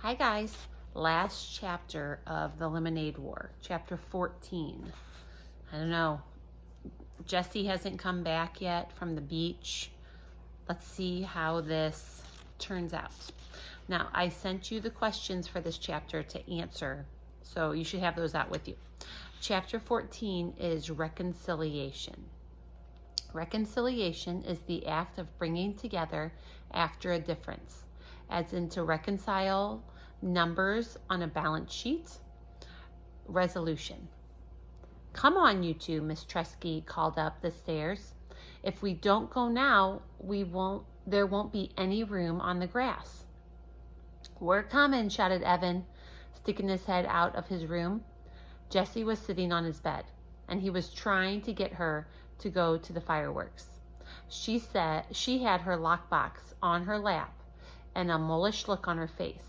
Hi guys, last chapter of the Lemonade War, chapter 14. I don't know, Jesse hasn't come back yet from the beach. Let's see how this turns out. Now, I sent you the questions for this chapter to answer, so you should have those out with you. Chapter 14 is reconciliation. Reconciliation is the act of bringing together after a difference, as in to reconcile numbers on a balance sheet. Resolution. Come on, you two, Miss Tresky called up the stairs. If we don't go now, there won't be any room on the grass. We're coming, shouted Evan, sticking his head out of his room. Jesse was sitting on his bed, and he was trying to get her to go to the fireworks. She said she had her lockbox on her lap and a mulish look on her face.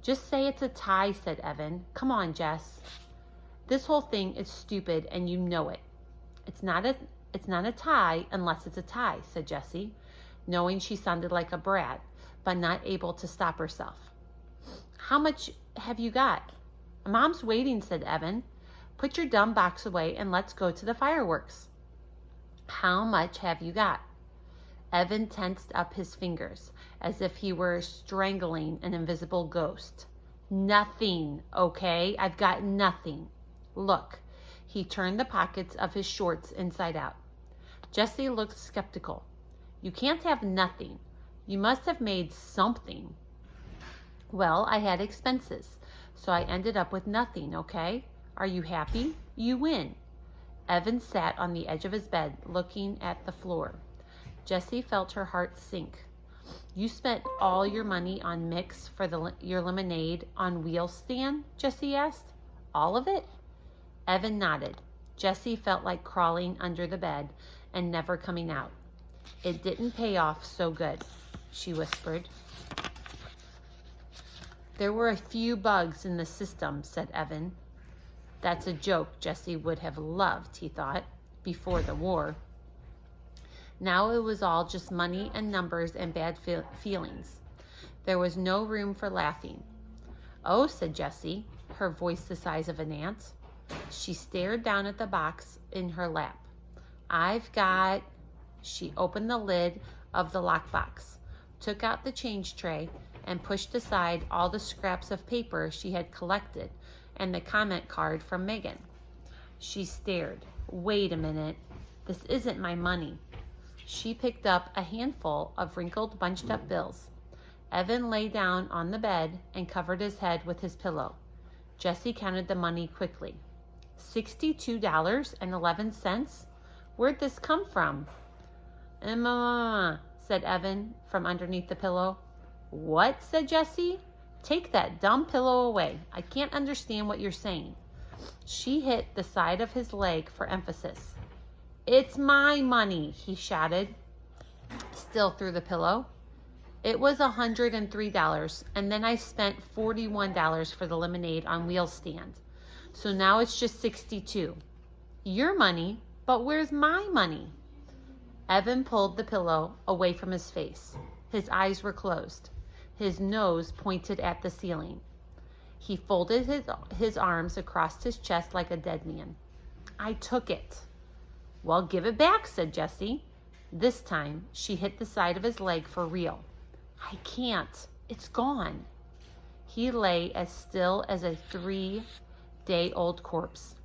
Just say it's a tie, said Evan. Come on, Jess. This whole thing is stupid and you know it. It's not a tie unless it's a tie, said Jessie, knowing she sounded like a brat, but not able to stop herself. How much have you got? Mom's waiting, said Evan. Put your dumb box away and let's go to the fireworks. How much have you got? Evan tensed up his fingers as if he were strangling an invisible ghost. Nothing, okay? I've got nothing. Look, he turned the pockets of his shorts inside out. Jessie looked skeptical. You can't have nothing. You must have made something. Well, I had expenses, so I ended up with nothing, okay? Are you happy? You win. Evan sat on the edge of his bed, looking at the floor. Jessie felt her heart sink. You spent all your money on mix for your lemonade on wheel stand? Jessie asked. All of it? Evan nodded. Jessie felt like crawling under the bed and never coming out. It didn't pay off so good, she whispered. There were a few bugs in the system, said Evan. That's a joke Jessie would have loved, he thought, before the war. Now it was all just money and numbers and bad feelings. There was no room for laughing. Oh, said Jessie, her voice the size of an ant. She stared down at the box in her lap. I've got... She opened the lid of the lockbox, took out the change tray, and pushed aside all the scraps of paper she had collected and the comment card from Megan. She stared. Wait a minute. This isn't my money. She picked up a handful of wrinkled, bunched-up bills. Evan lay down on the bed and covered his head with his pillow. Jessie counted the money quickly. $62.11? Where'd this come from? Said Evan from underneath the pillow. What? Said Jessie. Take that dumb pillow away. I can't understand what you're saying. She hit the side of his leg for emphasis. It's my money, he shouted, still through the pillow. It was $103, and then I spent $41 for the lemonade on wheel stand. So now it's just $62. Your money, but where's my money? Evan pulled the pillow away from his face. His eyes were closed. His nose pointed at the ceiling. He folded his arms across his chest like a dead man. I took it. Well, give it back, said Jessie. This time, she hit the side of his leg for real. I can't. It's gone. He lay as still as a 3-day-old corpse.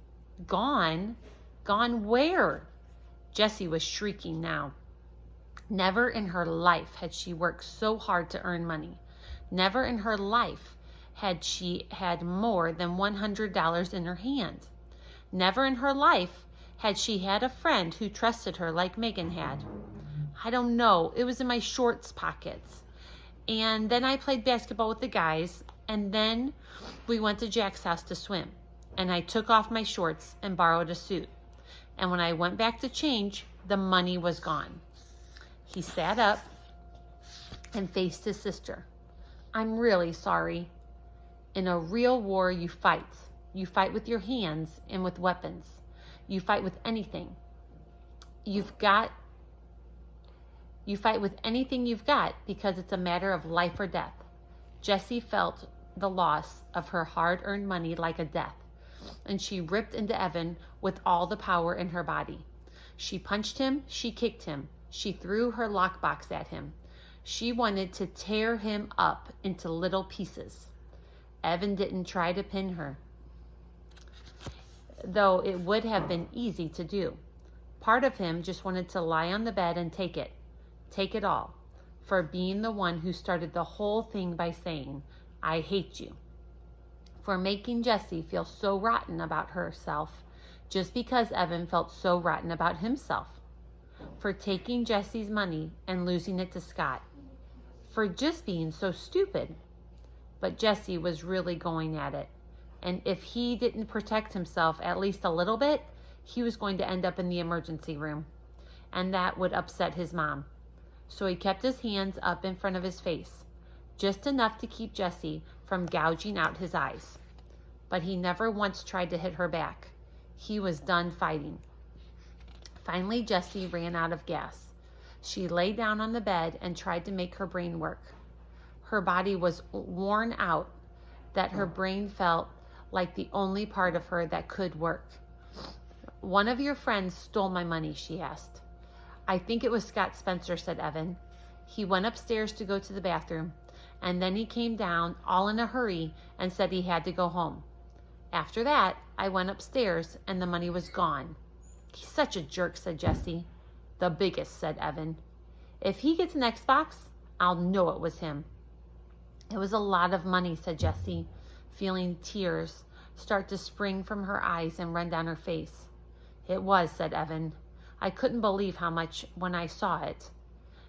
Gone? Gone where? Jessie was shrieking now. Never in her life had she worked so hard to earn money. Never in her life had she had more than $100 in her hand. Never in her life had she had a friend who trusted her like Megan had. I don't know. It was in my shorts pockets. And then I played basketball with the guys. And then we went to Jack's house to swim. And I took off my shorts and borrowed a suit. And when I went back to change, the money was gone. He sat up and faced his sister. I'm really sorry. In a real war, you fight. You fight with your hands and with weapons. You fight with anything. You fight with anything you've got because it's a matter of life or death. Jessie felt the loss of her hard-earned money like a death, and she ripped into Evan with all the power in her body. She punched him, she kicked him, she threw her lockbox at him. She wanted to tear him up into little pieces. Evan didn't try to pin her, though it would have been easy to do. Part of him just wanted to lie on the bed and take it all, for being the one who started the whole thing by saying, "I hate you," for making Jessie feel so rotten about herself just because Evan felt so rotten about himself, for taking Jessie's money and losing it to Scott, for just being so stupid. But Jessie was really going at it, and if he didn't protect himself at least a little bit, he was going to end up in the emergency room, and that would upset his mom. So he kept his hands up in front of his face, just enough to keep Jessie from gouging out his eyes. But he never once tried to hit her back. He was done fighting. Finally, Jessie ran out of gas. She lay down on the bed and tried to make her brain work. Her body was worn out, that her brain felt like the only part of her that could work. "One of your friends stole my money," she asked. "I think it was Scott Spencer," said Evan. "He went upstairs to go to the bathroom, and then he came down all in a hurry and said he had to go home. After that, I went upstairs and the money was gone." "He's such a jerk," said Jessie. "The biggest," said Evan. "If he gets an Xbox, I'll know it was him." "It was a lot of money," said Jessie, feeling tears start to spring from her eyes and run down her face. "It was," said Evan. "I couldn't believe how much when I saw it.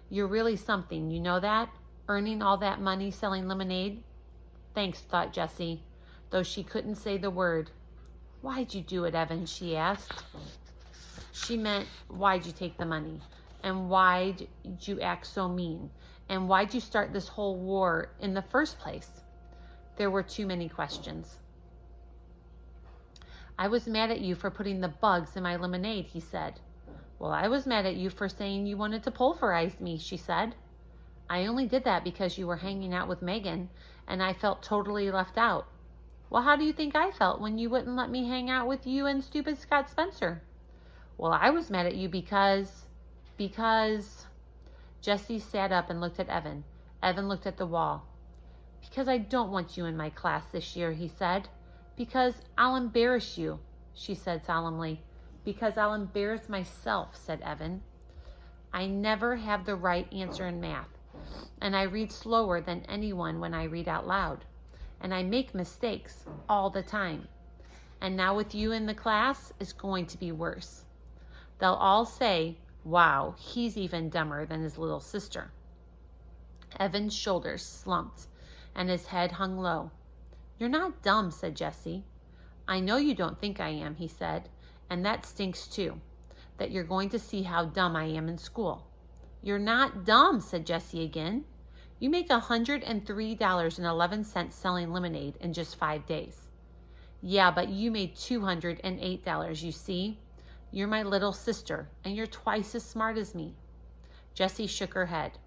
You're really something, you know that? Earning all that money selling lemonade." "Thanks," thought Jessie, though she couldn't say the word. "Why'd you do it, Evan?" she asked. She meant, why'd you take the money? And why'd you act so mean? And why'd you start this whole war in the first place? There were too many questions. "I was mad at you for putting the bugs in my lemonade," he said. "Well, I was mad at you for saying you wanted to pulverize me," she said. "I only did that because you were hanging out with Megan, and I felt totally left out." "Well, how do you think I felt when you wouldn't let me hang out with you and stupid Scott Spencer?" "Well, I was mad at you because... Jessie sat up and looked at Evan. Evan looked at the wall. "Because I don't want you in my class this year," he said. "Because I'll embarrass you," she said solemnly. "Because I'll embarrass myself," said Evan. "I never have the right answer in math, and I read slower than anyone when I read out loud, and I make mistakes all the time. And now with you in the class, it's going to be worse. They'll all say, 'Wow, he's even dumber than his little sister.'" Evan's shoulders slumped and his head hung low. "You're not dumb," said Jessie. "I know you don't think I am," he said, "and that stinks too, that you're going to see how dumb I am in school." "You're not dumb," said Jessie again. "You make $103.11 selling lemonade in just 5 days. "Yeah, but you made $208, you see? You're my little sister, and you're twice as smart as me." Jessie shook her head.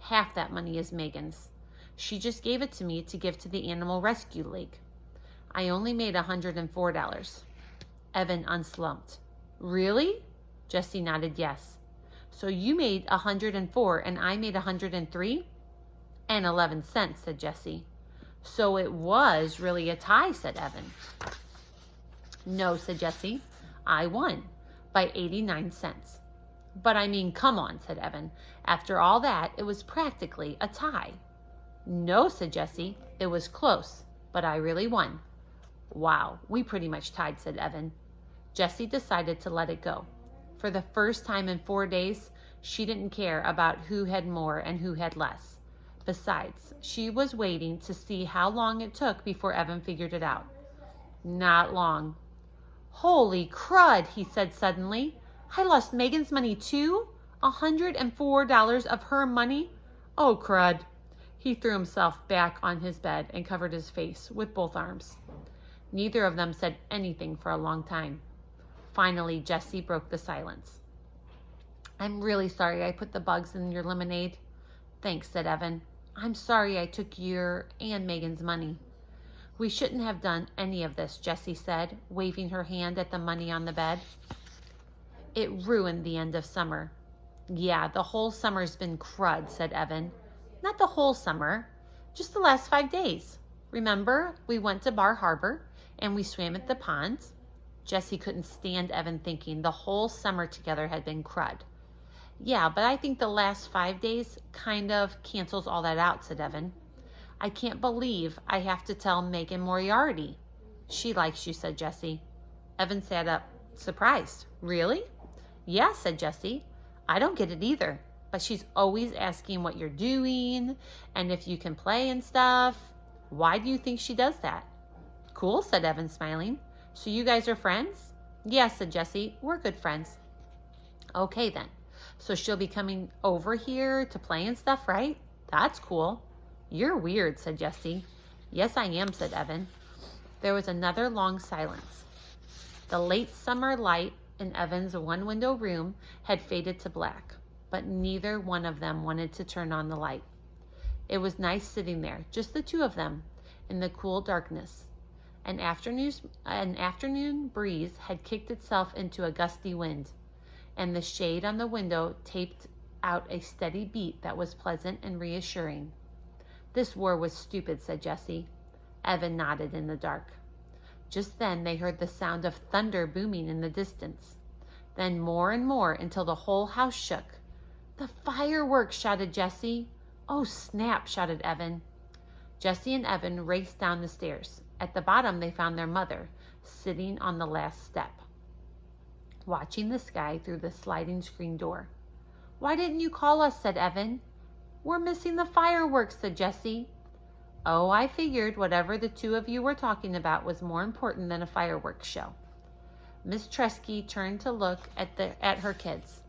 "Half that money is Megan's. She just gave it to me to give to the Animal Rescue League. I only made $104. Evan unslumped. "Really?" Jessie nodded yes. "So you made $104 and I made $103? "And 11 cents, said Jessie. "So it was really a tie," said Evan. "No," said Jessie. "I won by 89 cents. "But I mean, come on," said Evan. "After all that, it was practically a tie." "No," said Jessie. "It was close, but I really won." "Wow, we pretty much tied," said Evan. Jessie decided to let it go. For the first time in 4 days, she didn't care about who had more and who had less. Besides, she was waiting to see how long it took before Evan figured it out. Not long. "Holy crud," he said suddenly. "I lost Megan's money too? $104 of her money? Oh, crud." He threw himself back on his bed and covered his face with both arms. Neither of them said anything for a long time. Finally, Jessie broke the silence. "I'm really sorry I put the bugs in your lemonade." "Thanks," said Evan. "I'm sorry I took your and Megan's money." We shouldn't have done any of this, Jessie said, waving her hand at the money on the bed. It ruined the end of summer. Yeah, the whole summer's been crud, said Evan. Not the whole summer, just the last 5 days. Remember, we went to Bar Harbor and we swam at the ponds. Jessie couldn't stand Evan thinking the whole summer together had been crud. Yeah, but I think the last 5 days kind of cancels all that out, said Evan. I can't believe I have to tell Megan Moriarty. She likes you, said Jessie. Evan sat up, surprised. Really? Yeah, said Jessie. I don't get it either, but she's always asking what you're doing and if you can play and stuff. Why do you think she does that? Cool, said Evan, smiling. So you guys are friends? Yes, said Jessie. We're good friends. Okay, then. So she'll be coming over here to play and stuff, right? That's cool. You're weird, said Jessie. Yes, I am, said Evan. There was another long silence. The late summer light in Evan's one-window room had faded to black, but neither one of them wanted to turn on the light. It was nice sitting there, just the two of them, in the cool darkness. An afternoon breeze had kicked itself into a gusty wind, and the shade on the window taped out a steady beat that was pleasant and reassuring. This war was stupid, said Jessie. Evan nodded in the dark. Just then they heard the sound of thunder booming in the distance. Then more and more until the whole house shook. The fireworks, shouted Jessie. Oh, snap, shouted Evan. Jessie and Evan raced down the stairs. At the bottom they found their mother, sitting on the last step, watching the sky through the sliding screen door. Why didn't you call us, said Evan. We're missing the fireworks, said Jessie. Oh, I figured whatever the two of you were talking about was more important than a fireworks show. Miss Tresky turned to look at her kids.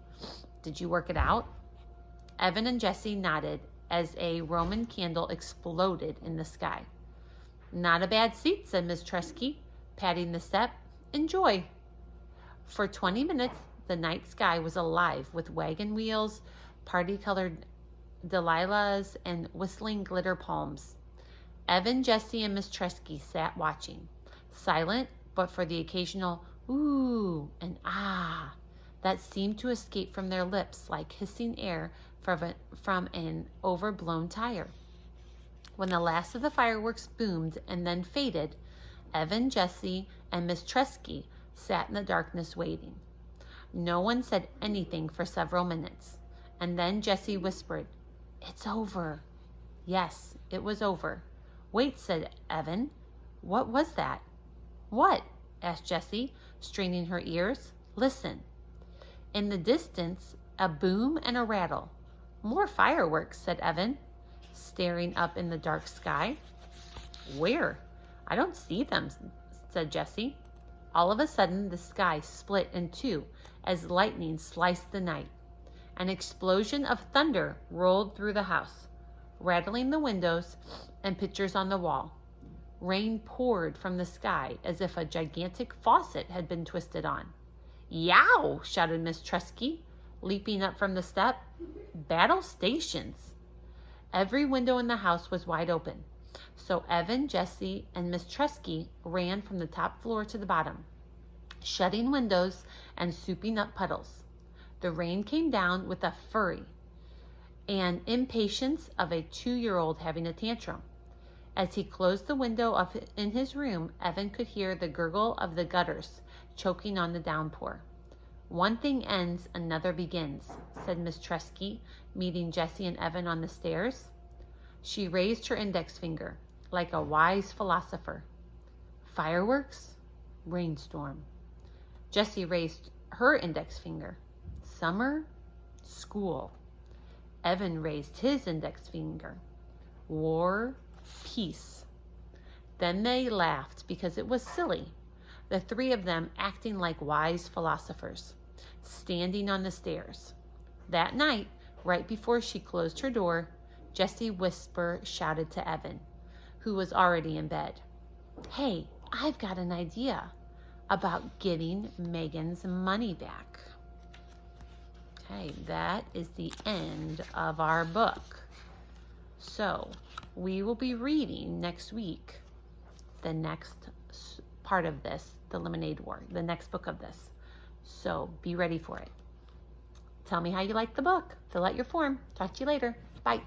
Did you work it out? Evan and Jessie nodded as a Roman candle exploded in the sky. Not a bad seat, said Miss Tresky, patting the step. Enjoy. For 20 minutes, the night sky was alive with wagon wheels, party-colored Delilahs, and whistling glitter palms. Evan, Jessie, and Miss Tresky sat watching, silent but for the occasional ooh and ah that seemed to escape from their lips like hissing air from an overblown tire. When the last of the fireworks boomed and then faded, Evan, Jessie, and Miss Tresky sat in the darkness waiting. No one said anything for several minutes, and then Jessie whispered, "It's over." Yes, it was over. Wait, said Evan. What was that? What? Asked Jessie, straining her ears. Listen. In the distance, a boom and a rattle. More fireworks, said Evan, staring up in the dark sky. Where? I don't see them, said Jessie. All of a sudden, the sky split in two as lightning sliced the night. An explosion of thunder rolled through the house, rattling the windows and pictures on the wall. Rain poured from the sky as if a gigantic faucet had been twisted on. Yow! Shouted Miss Tresky, leaping up from the step. Battle stations! Every window in the house was wide open, so Evan, Jessie, and Miss Tresky ran from the top floor to the bottom, shutting windows and souping up puddles. The rain came down with a fury and impatience of a 2-year-old having a tantrum. As he closed the window in his room, Evan could hear the gurgle of the gutters choking on the downpour. One thing ends, another begins, said Miss Tresky, meeting Jessie and Evan on the stairs. She raised her index finger, like a wise philosopher. Fireworks, rainstorm. Jessie raised her index finger. Summer, school. Evan raised his index finger. War, peace. Then they laughed because it was silly, the three of them acting like wise philosophers, standing on the stairs. That night, right before she closed her door, Jessie Whisper shouted to Evan, who was already in bed, "Hey, I've got an idea about getting Megan's money back." Okay, that is the end of our book. So we will be reading next week the next part of this, the Lemonade War, the next book of this. So be ready for it. Tell me how you like the book. Fill out your form. Talk to you later. Bye.